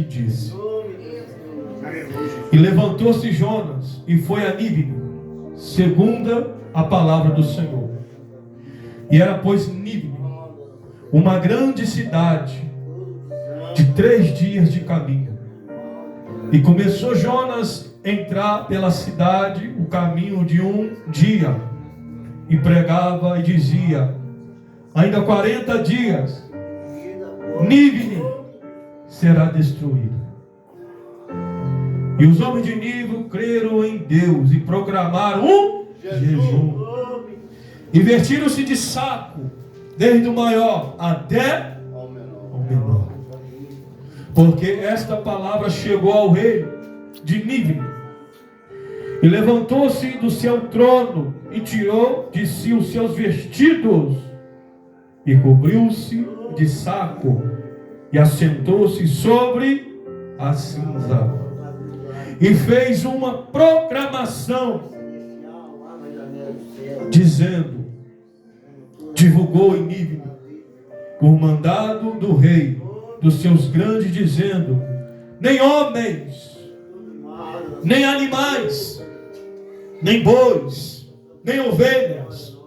disse. E levantou-se Jonas e foi a Nínive, segundo a palavra do Senhor. E era, pois, Nínive uma grande cidade de 3 dias de caminho. E começou Jonas a entrar pela cidade o caminho de 1 dia, e pregava e dizia: ainda 40 dias Nínive será destruído. E os homens de Nínive creram em Deus e proclamaram um jejum. E vestiram-se de saco, desde o maior até o menor. Porque esta palavra chegou ao rei de Nínive. E levantou-se do seu trono e tirou de si os seus vestidos e cobriu-se de saco e assentou-se sobre a cinza. E fez uma proclamação, dizendo, divulgou em Nínive, por mandado do rei, dos seus grandes, dizendo: nem homens, nem animais, nem bois, nem ovelhas,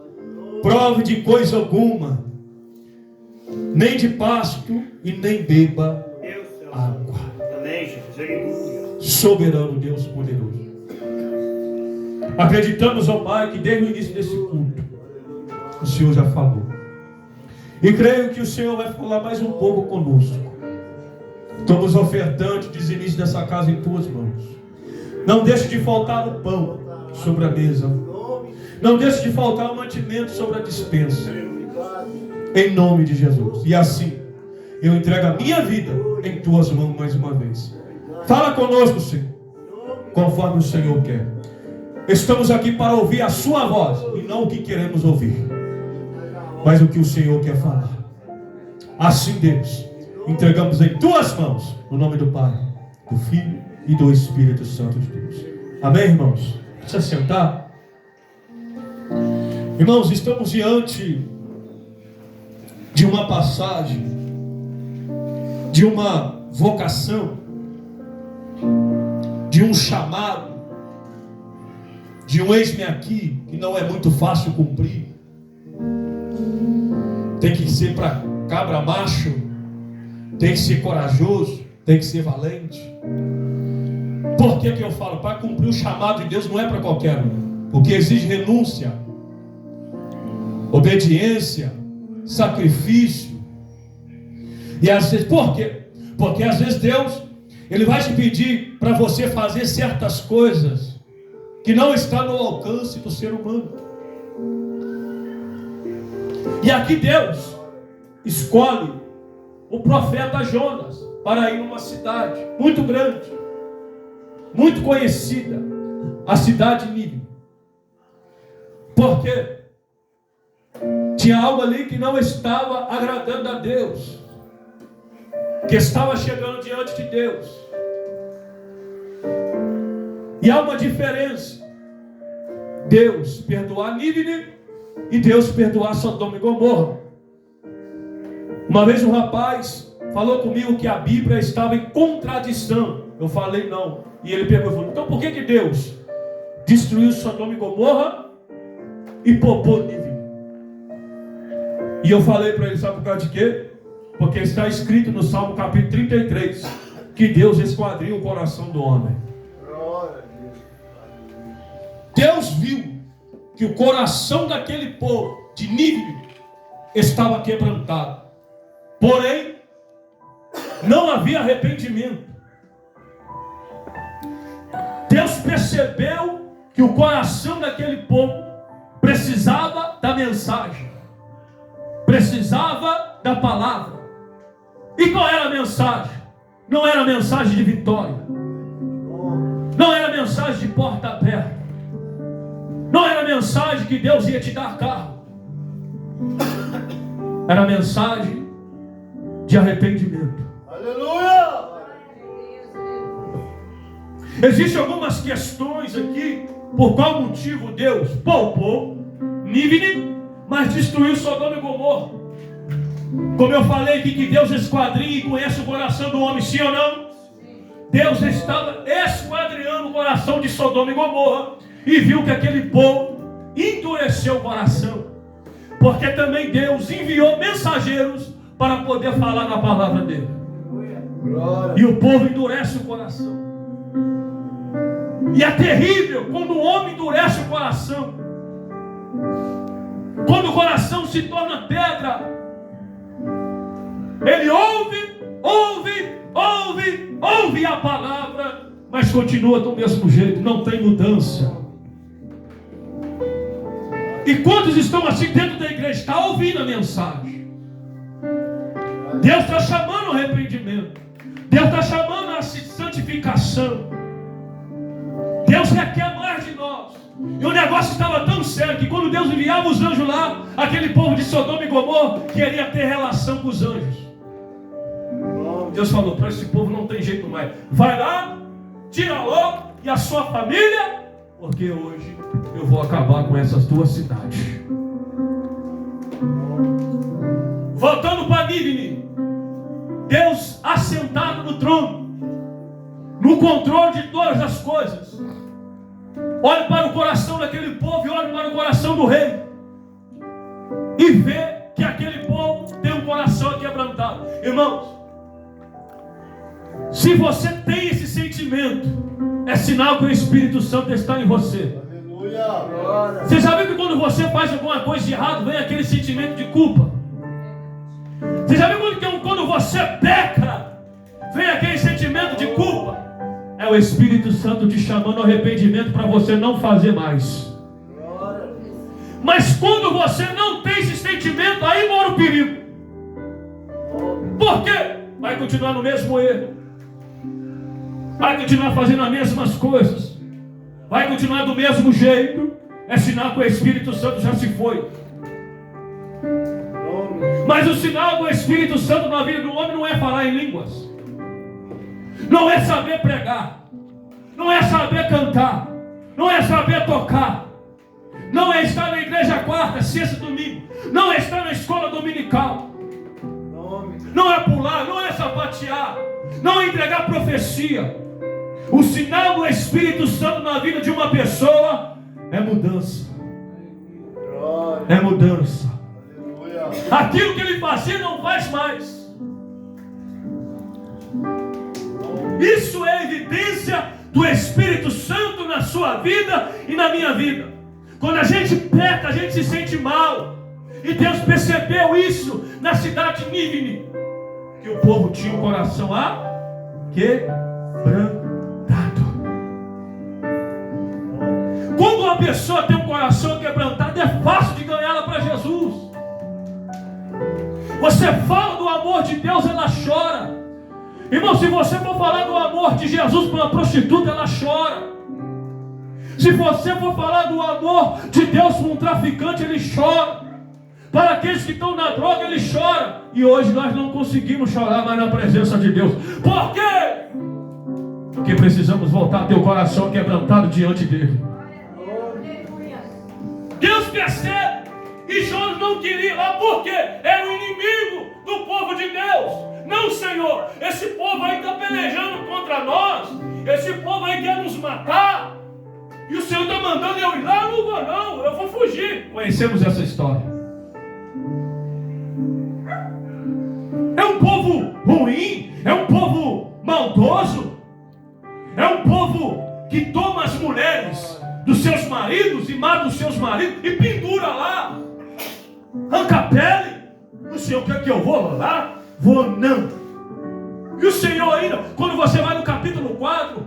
prove de coisa alguma, nem de pasto, e nem beba água. Soberano Deus poderoso, acreditamos, ó Pai, que desde o início desse culto o Senhor já falou, e creio que o Senhor vai falar mais um pouco conosco. Estamos ofertantes, dizimistas dessa casa em tuas mãos. Não deixe de faltar o pão sobre a mesa, não deixe de faltar o mantimento sobre a despensa, em nome de Jesus. E assim eu entrego a minha vida em tuas mãos mais uma vez. Fala conosco, Senhor, conforme o Senhor quer. Estamos aqui para ouvir a sua voz, e não o que queremos ouvir, mas o que o Senhor quer falar. Assim, Deus, entregamos em tuas mãos, no nome do Pai, do Filho e do Espírito Santo de Deus. Amém, irmãos? Precisa sentar? Irmãos, estamos diante de uma passagem, de uma vocação, de um chamado, de um eis-me aqui, que não é muito fácil cumprir. Tem que ser para cabra macho, tem que ser corajoso, tem que ser valente. Por que eu falo? Para cumprir o chamado de Deus não é para qualquer um, porque exige renúncia, obediência, sacrifício. E às vezes, por quê? Porque às vezes Deus, Ele vai te pedir para você fazer certas coisas que não está no alcance do ser humano. E aqui Deus escolhe o profeta Jonas para ir numa cidade muito grande, muito conhecida, a cidade de Nínive. Porque tinha algo ali que não estava agradando a Deus, que estava chegando diante de Deus. E há uma diferença: Deus perdoar Nínive e Deus perdoar Sodoma e Gomorra. Uma vez um rapaz falou comigo que a Bíblia estava em contradição. Eu falei não. E ele perguntou: então por que Deus destruiu Sodoma e Gomorra e poupou Nínive? E eu falei para ele: sabe por causa de quê? Porque está escrito no Salmo capítulo 33 que Deus esquadrinha o coração do homem. Deus viu que o coração daquele povo de Nínive estava quebrantado, porém não havia arrependimento. Deus percebeu que o coração daquele povo precisava da mensagem, precisava da palavra. E qual era a mensagem? Não era a mensagem de vitória, não era a mensagem de porta aberta, não era a mensagem que Deus ia te dar carro, era a mensagem de arrependimento. Aleluia! Existem algumas questões aqui, por qual motivo Deus poupou Nínive, mas destruiu Sodoma e Gomorra. Como eu falei aqui, que Deus esquadrinha e conhece o coração do homem, sim ou não? Deus estava esquadrinhando o coração de Sodoma e Gomorra e viu que aquele povo endureceu o coração, porque também Deus enviou mensageiros para poder falar na palavra dele. E o povo endurece o coração. E é terrível quando o homem endurece o coração. Quando o coração se torna pedra, ele ouve a palavra, mas continua do mesmo jeito, não tem mudança. E quantos estão assim dentro da igreja? Está ouvindo a mensagem. Deus está chamando o arrependimento. Deus está chamando a santificação. Deus requer mais de nós. E o negócio estava tão sério que quando Deus enviava os anjos lá, aquele povo de Sodoma e Gomorra queria ter relação com os anjos. Deus falou: para esse povo não tem jeito mais. Vai lá, tira Ló e a sua família, porque hoje eu vou acabar com essas duas cidades. Voltando para Nínive, Deus assentado no trono, no controle de todas as coisas, olha para o coração daquele povo e olha para o coração do rei e vê que aquele povo tem um coração quebrantado. Irmãos, se você tem esse sentimento, é sinal que o Espírito Santo está em você. Aleluia. Você sabe que quando você faz alguma coisa de errado, vem aquele sentimento de culpa. Você sabe quando você peca, vem aquele sentimento de culpa? É o Espírito Santo te chamando ao arrependimento para você não fazer mais. Mas quando você não tem esse sentimento, aí mora o perigo. Por quê? Vai continuar no mesmo erro. Vai continuar fazendo as mesmas coisas. Vai continuar do mesmo jeito. É sinal que o Espírito Santo já se foi. Mas o sinal do Espírito Santo na vida do homem não é falar em línguas. Não é saber pregar. Não é saber cantar. Não é saber tocar. Não é estar na igreja quarta, sexta, domingo. Não é estar na escola dominical. Não é pular, não é sapatear. Não é entregar profecia. O sinal do Espírito Santo na vida de uma pessoa é mudança. É mudança. Aquilo que ele fazia não faz mais. Isso é evidência do Espírito Santo na sua vida e na minha vida. Quando a gente peca, a gente se sente mal. E Deus percebeu isso na cidade de Nínive, que o povo tinha um coração quebrantado. Quando uma pessoa tem um coração quebrantado, é fácil de ganhá-la para Jesus. Você fala do amor de Deus, ela chora. Irmão, se você for falar do amor de Jesus para uma prostituta, ela chora. Se você for falar do amor de Deus para um traficante, ele chora. Para aqueles que estão na droga, ele chora. E hoje nós não conseguimos chorar mais na presença de Deus. Por quê? Porque precisamos voltar a ter o coração quebrantado diante dele. Deus percebe. E Jonas não queria ir lá porque era o inimigo do povo de Deus. Não, Senhor, esse povo aí está pelejando contra nós. Esse povo aí quer nos matar. E o Senhor está mandando eu ir lá. Não vou não, eu vou fugir. Conhecemos essa história. É um povo ruim. É um povo maldoso. É um povo que toma as mulheres dos seus maridos e mata os seus maridos e pendura lá. Arranca a pele. O Senhor quer que eu vou lá? Vou não. E o Senhor ainda, quando você vai no capítulo 4,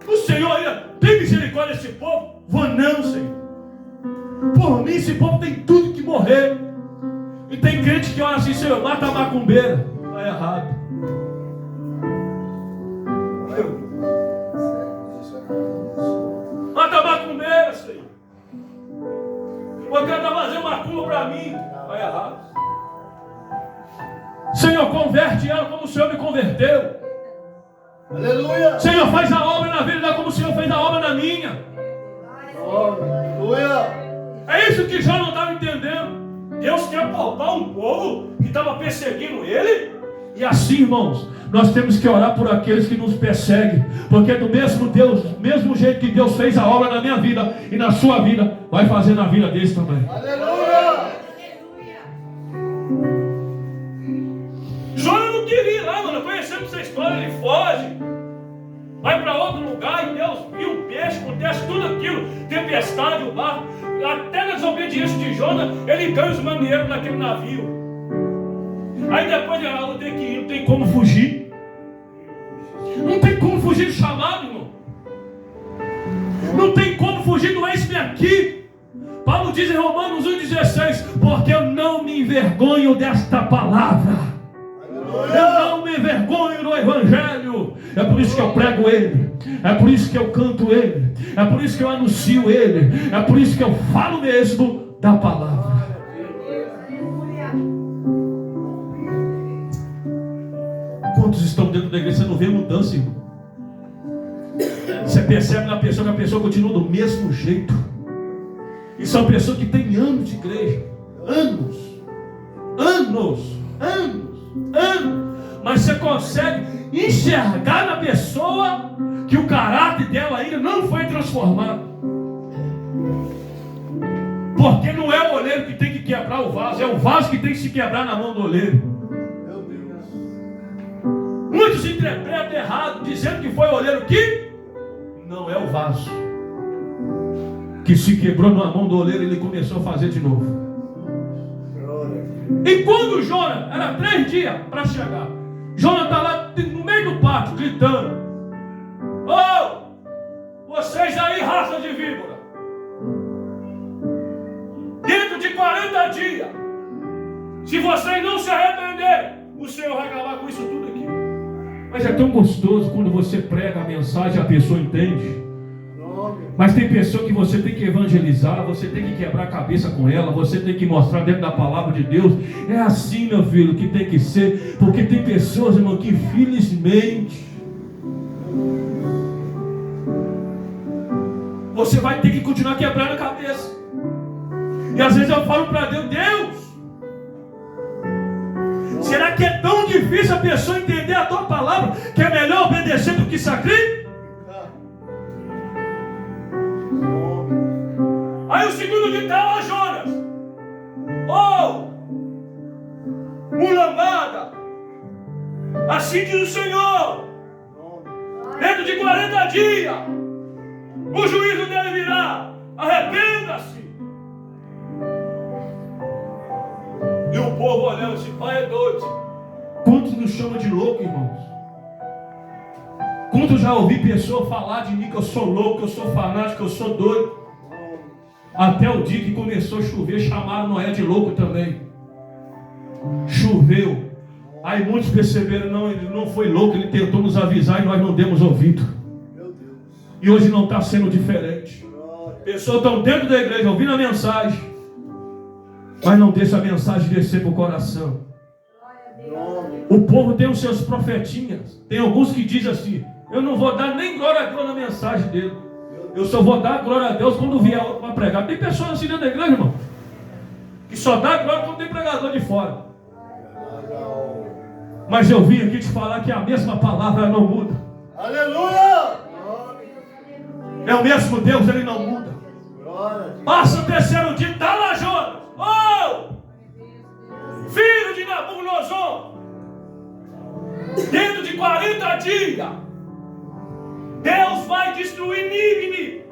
o Senhor ainda tem misericórdia desse povo? Vou não, Senhor. Por mim esse povo tem tudo que morrer. E tem crente que olha assim: Senhor, mata a macumbeira. Está errado. Mata a macumbeira, Senhor. Eu quero fazer macumba para mim. Está errado. Senhor, converte ela como o Senhor me converteu. Aleluia. Senhor, faz a obra na vida dela como o Senhor fez a obra na minha. Aleluia. É isso que já não estava entendendo. Deus quer poupar um povo que estava perseguindo ele. E assim, irmãos, nós temos que orar por aqueles que nos perseguem, porque do mesmo Deus, do mesmo jeito que Deus fez a obra na minha vida e na sua vida, vai fazer na vida deles também. Aleluia! Jonas não queria ir lá, mano. Conhecendo essa história, ele foge, vai para outro lugar e Deus viu o peixe, acontece tudo aquilo, tempestade, o barco, até na desobediência de Jonas, ele ganha os marinheiros naquele navio. Aí depois de lá, tem que ir, não tem como fugir. Não tem como fugir do chamado, irmão. Não tem como fugir do eis-me aqui. Paulo diz em Romanos 1,16: porque eu não me envergonho desta palavra. Eu não me envergonho do Evangelho. É por isso que eu prego ele. É por isso que eu canto ele. É por isso que eu anuncio ele. É por isso que eu falo mesmo da palavra. Quantos estão dentro da igreja? Você não vê mudança, irmão. Você percebe na pessoa que a pessoa continua do mesmo jeito. E são pessoas que têm anos de igreja. Anos. Mas você consegue enxergar na pessoa que o caráter dela ainda não foi transformado. Porque não é o oleiro que tem que quebrar o vaso, é o vaso que tem que se quebrar na mão do oleiro. Muitos interpretam errado, dizendo que foi o oleiro que não é o vaso que se quebrou na mão do oleiro, ele começou a fazer de novo. E quando Jonas, era 3 dias para chegar, Jonas está lá no meio do pátio gritando: oh, vocês aí, raça de víbora, dentro de 40 dias, se vocês não se arrependerem, o Senhor vai acabar com isso tudo aqui. Mas é tão gostoso quando você prega a mensagem e a pessoa entende. Mas tem pessoa que você tem que evangelizar, você tem que quebrar a cabeça com ela, você tem que mostrar dentro da palavra de Deus. É assim, meu filho, que tem que ser. Porque tem pessoas, irmão, que infelizmente você vai ter que continuar quebrando a cabeça. E às vezes eu falo para Deus: Deus, será que é tão difícil a pessoa entender a tua palavra, que é melhor obedecer do que sacrificar? Aí o segundo dia está lá Jonas: oh, mulambada, assim diz o Senhor, dentro de 40 dias o juízo dele virá, arrependa-se. E o povo olhando assim: pai é doido. Quantos nos chamam de louco, irmãos? Quantos já ouvi pessoa falar de mim que eu sou louco, que eu sou fanático, que eu sou doido? Até o dia que começou a chover, chamaram Noé de louco também. Choveu. Aí muitos perceberam: não, ele não foi louco, ele tentou nos avisar e nós não demos ouvido. E hoje não está sendo diferente. Pessoas estão dentro da igreja ouvindo a mensagem, mas não deixa a mensagem descer para o coração. O povo tem os seus profetinhas. Tem alguns que dizem assim: eu não vou dar nem glória a Deus na mensagem dele, eu só vou dar glória a Deus quando vier outro para pregar. Tem pessoas assim dentro da igreja, irmão, que só dá glória quando tem pregador de fora. Mas eu vim aqui te falar que a mesma palavra não muda. Aleluia! É o mesmo Deus, ele não muda. Passa o terceiro dia, está lá Jonas: oh, filho de Nabucodonosor, dentro de 40 dias Deus vai destruir Nínive.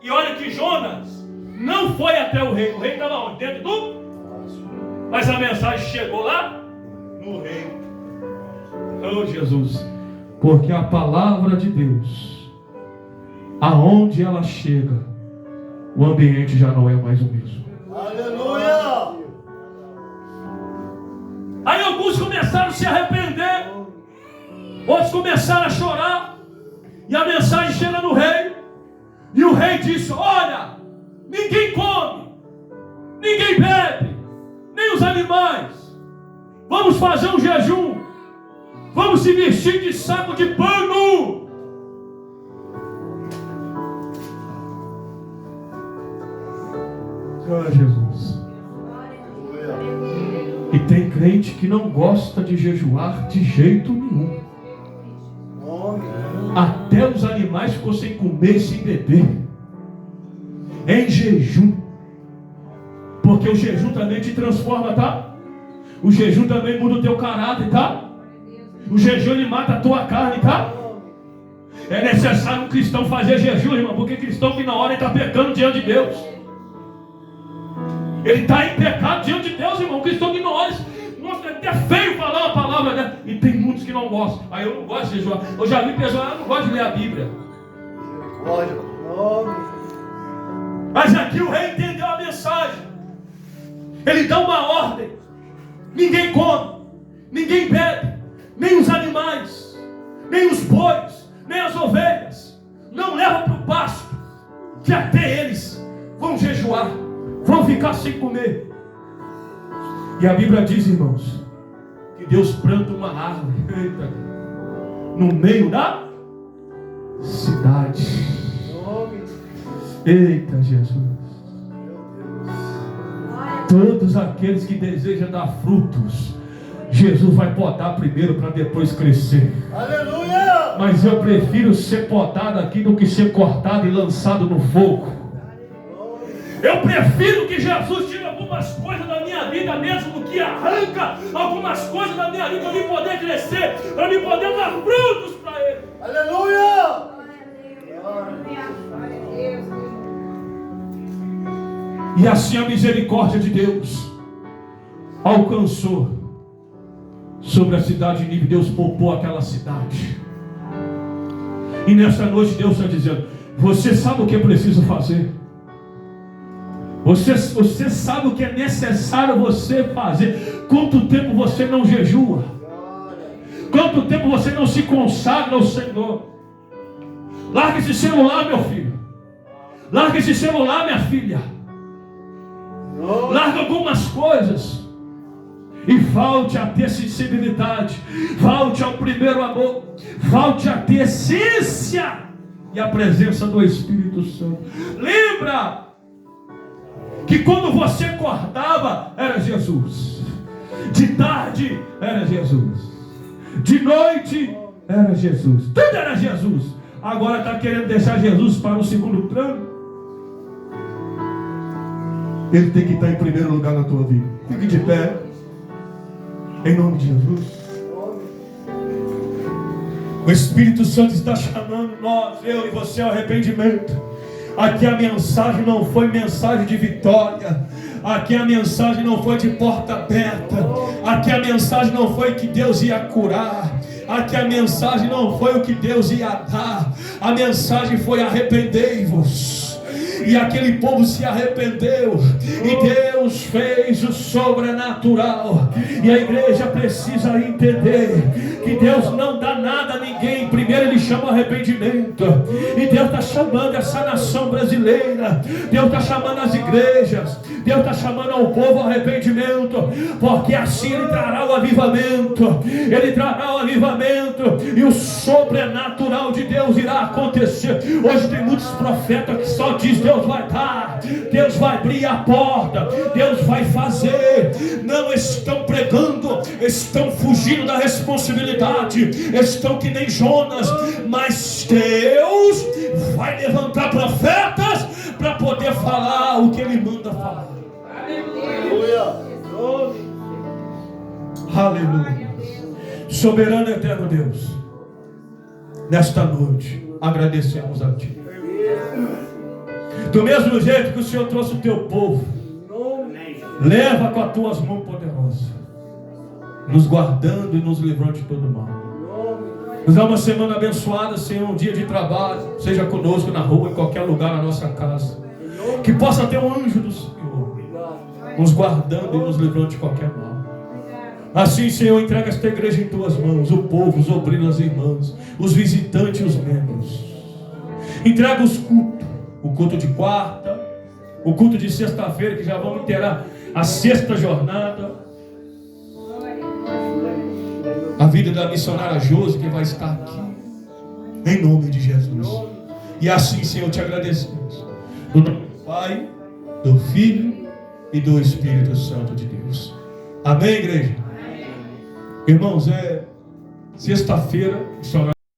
E olha que Jonas não foi até o rei. O rei estava onde? Dentro do... Mas a mensagem chegou lá no rei. Oh, Jesus. Porque a palavra de Deus, aonde ela chega, o ambiente já não é mais o mesmo. Aleluia! Aí alguns começaram a se arrepender, outros começaram a chorar. E a mensagem chega no rei. E o rei disse: olha, ninguém come, ninguém bebe, nem os animais. Vamos fazer um jejum. Vamos se vestir de saco de pano. Oh, Jesus. E tem crente que não gosta de jejuar de jeito nenhum. Até os animais ficou sem comer e sem beber. Em jejum. Porque o jejum também te transforma, tá? O jejum também muda o teu caráter, tá? O jejum ele mata a tua carne, tá? É necessário um cristão fazer jejum, irmão. Porque cristão que na hora ele está pecando diante de Deus. Ele está em pecado diante de Deus, irmão. O cristão que na hora, nossa, é até feio falar uma palavra, né? E tem muitos que não gostam. Aí eu não gosto de jejuar. Eu já vi pessoas, eu não gosto de ler a Bíblia. Mas aqui o rei entendeu a mensagem. Ele dá uma ordem. Ninguém come, ninguém bebe, nem os animais, nem os bois, nem as ovelhas. Não leva para o pasto, que até eles vão jejuar, vão ficar sem comer. E a Bíblia diz, irmãos, que Deus planta uma árvore, eita, no meio da cidade. Eita, Jesus. Todos aqueles que desejam dar frutos, Jesus vai podar primeiro para depois crescer. Aleluia! Mas eu prefiro ser podado aqui do que ser cortado e lançado no fogo. Eu prefiro que Jesus tire algumas coisas da minha vida, mesmo que arranca algumas coisas da minha vida para me poder crescer, para me poder dar frutos para Ele. Aleluia! E assim a misericórdia de Deus alcançou sobre a cidade de Nínive. Deus poupou aquela cidade. E nessa noite Deus está dizendo: você sabe o que é preciso fazer? Você sabe o que é necessário você fazer? Quanto tempo você não jejua? Quanto tempo você não se consagra ao Senhor? Larga esse celular, meu filho. Larga esse celular, minha filha. Larga algumas coisas e volte a ter sensibilidade, volte ao primeiro amor, volte a ter essência e a presença do Espírito Santo. Lembra que quando você acordava era Jesus, de tarde era Jesus, de noite era Jesus, tudo era Jesus. Agora está querendo deixar Jesus para um segundo plano. Ele tem que estar em primeiro lugar na tua vida. Fique de pé, em nome de Jesus. O Espírito Santo está chamando nós, eu e você, ao arrependimento. Aqui a mensagem não foi mensagem de vitória. Aqui a mensagem não foi de porta aberta. Aqui a mensagem não foi que Deus ia curar. Aqui a mensagem não foi o que Deus ia dar. A mensagem foi: arrependei-vos. E aquele povo se arrependeu, e Deus fez o sobrenatural. E a igreja precisa entender que Deus não dá nada a ninguém. Primeiro Ele chama o arrependimento. E Deus está chamando essa nação brasileira, Deus está chamando as igrejas, Deus está chamando ao povo ao arrependimento, porque assim Ele trará o avivamento. Ele trará o avivamento, e o sobrenatural de Deus irá acontecer. Hoje tem muitos profetas que só dizem: Deus vai dar, Deus vai abrir a porta, Deus vai fazer. Não estão pregando, estão fugindo da responsabilidade, estão que nem Jonas. Mas Deus vai levantar profetas para poder falar o que Ele manda falar. Aleluia. Aleluia. Soberano e eterno Deus, nesta noite agradecemos a Ti. Do mesmo jeito que o Senhor trouxe o Teu povo, leva com as Tuas mãos poderosas, nos guardando e nos livrando de todo mal. Nos dá uma semana abençoada, Senhor, um dia de trabalho, seja conosco na rua, em qualquer lugar, na nossa casa. Que possa ter um anjo do Senhor, nos guardando e nos livrando de qualquer mal. Assim, Senhor, entrega esta igreja em Tuas mãos, o povo, os obreiros, as irmãs, os visitantes e os membros. Entrega os cultos, o culto de quarta, o culto de sexta-feira, que já vamos ter a sexta jornada. A vida da missionária Josi, que vai estar aqui, em nome de Jesus. E assim, Senhor, te agradecemos. No nome do Pai, do Filho e do Espírito Santo de Deus. Amém, igreja? Amém. Irmãos, é sexta-feira,